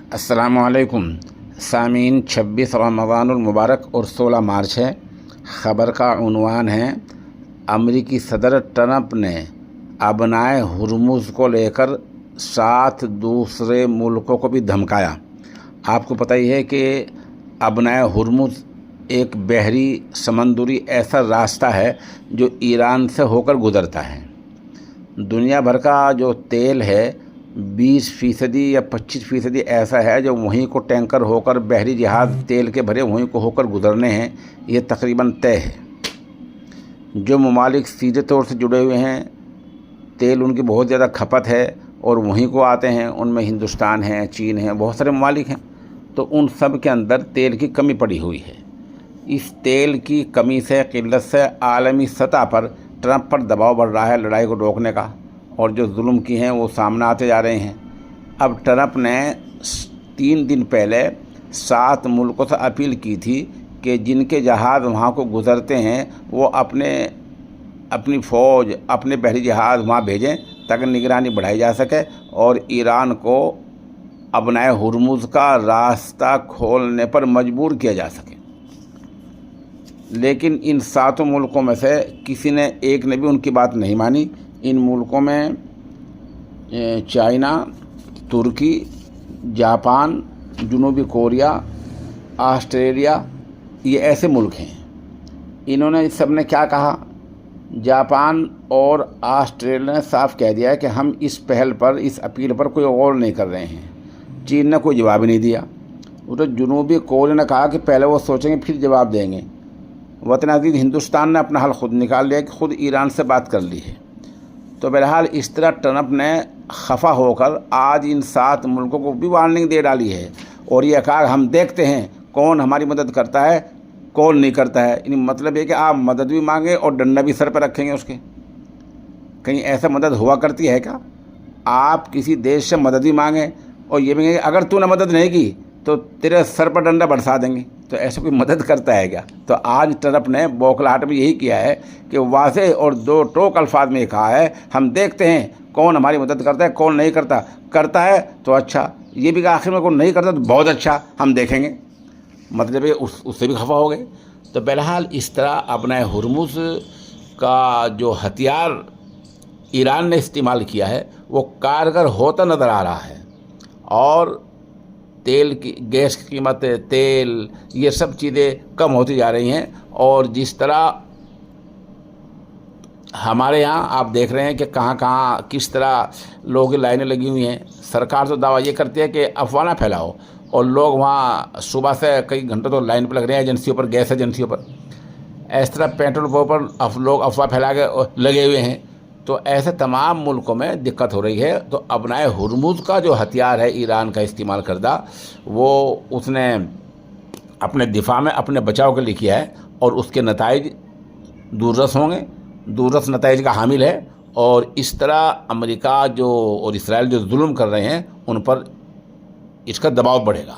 अस्सलामु अलैकुम सामीन। 26 रमज़ान मुबारक और 16 मार्च है। ख़बर का उन्वान है, अमरीकी सदर ट्रंप ने अबनाए हुर्मुज़ को लेकर 7 दूसरे मुल्कों को भी धमकाया। आपको पता ही है कि अबनाए हुर्मुज़ एक बहरी समंदरी ऐसा रास्ता है जो ईरान से होकर गुज़रता है। दुनिया भर का जो तेल है 20% या 25% ऐसा है जो वहीं को टैंकर होकर बहरी जहाज़ तेल के भरे वहीं को होकर गुज़रने हैं, ये तकरीबन तय है। जो ममालिक सीधे तौर से जुड़े हुए हैं, तेल उनकी बहुत ज़्यादा खपत है और वहीं को आते हैं, उनमें हिंदुस्तान है, चीन है, बहुत सारे ममालिक हैं। तो उन सब के अंदर तेल की कमी पड़ी हुई है। इस तेल की कमी से, किल्लत से आलमी सतह पर ट्रंप पर दबाव बढ़ रहा है लड़ाई को रोकने का, और जो जुल्म की हैं वो सामने आते जा रहे हैं। अब ट्रंप ने 3 दिन पहले 7 मुल्कों से अपील की थी कि जिनके जहाज़ वहाँ को गुज़रते हैं वो अपनी फ़ौज, अपने बहरी जहाज़ वहाँ भेजें ताकि निगरानी बढ़ाई जा सके और ईरान को अबनाए हुर्मुज़ का रास्ता खोलने पर मजबूर किया जा सके। लेकिन इन 7 मुल्कों में से किसी ने एक ने भी उनकी बात नहीं मानी। इन मुल्कों में चाइना, तुर्की, जापान, जनूबी कोरिया, ऑस्ट्रेलिया, ये ऐसे मुल्क हैं। इन्होंने सब ने क्या कहा? जापान और ऑस्ट्रेलिया ने साफ कह दिया है कि हम इस पहल पर, इस अपील पर कोई गौर नहीं कर रहे हैं। चीन ने कोई जवाब ही नहीं दिया। वो तो जनूबी कोरिया ने कहा कि पहले वो सोचेंगे फिर जवाब देंगे। वतन अज़ीज़ हिंदुस्तान ने अपना हल खुद निकाल लिया कि खुद ईरान से बात कर ली है। तो बहरहाल इस तरह ट्रंप ने खफा होकर आज इन 7 मुल्कों को भी वार्निंग दे डाली है और ये कहा हम देखते हैं कौन हमारी मदद करता है, कौन नहीं करता है। इन मतलब ये कि आप मदद भी मांगे और डंडा भी सर पर रखेंगे उसके। कहीं ऐसा मदद हुआ करती है क्या? आप किसी देश से मदद भी मांगें और ये भी कहेंगे अगर तूने मदद नहीं की तो तेरे सर पर डंडा बरसा देंगे। तो ऐसा कोई मदद करता है क्या? तो आज ट्रंप ने बौखलाहट में यही किया है कि वाज़ेह और 2 टोक अल्फाज में कहा है हम देखते हैं कौन हमारी मदद करता है, कौन नहीं करता। करता है तो अच्छा, ये भी आखिर में कौन नहीं करता तो बहुत अच्छा, हम देखेंगे। मतलब ये उससे भी खफा हो गए। तो बहरहाल इस तरह अबनाए हुर्मुज़ का जो हथियार ईरान ने इस्तेमाल किया है वो कारगर होता नज़र आ रहा है। और तेल की, गैस की कीमत, तेल, ये सब चीज़ें कम होती जा रही हैं। और जिस तरह हमारे यहाँ आप देख रहे हैं कि कहाँ कहाँ किस तरह लोगों की लाइनें लगी हुई हैं। सरकार तो दावा ये करती है कि अफवाह ना फैलाओ, और लोग वहाँ सुबह से कई घंटों तो लाइन पर लग रहे हैं एजेंसियों पर, गैस एजेंसियों पर। इस तरह पेट्रोल पंप पर लोग अफवाह फैला के लगे हुए हैं। तो ऐसे तमाम मुल्कों में दिक्कत हो रही है। तो अबनाए हुर्मुज़ का जो हथियार है ईरान का इस्तेमाल करदा, वो उसने अपने दिफा में, अपने बचाव के लिए किया है और उसके नताइज दूररस होंगे, दूररस नताइज का हामिल है। और इस तरह अमेरिका जो और इसराइल जो जुल्म कर रहे हैं उन पर इसका दबाव बढ़ेगा।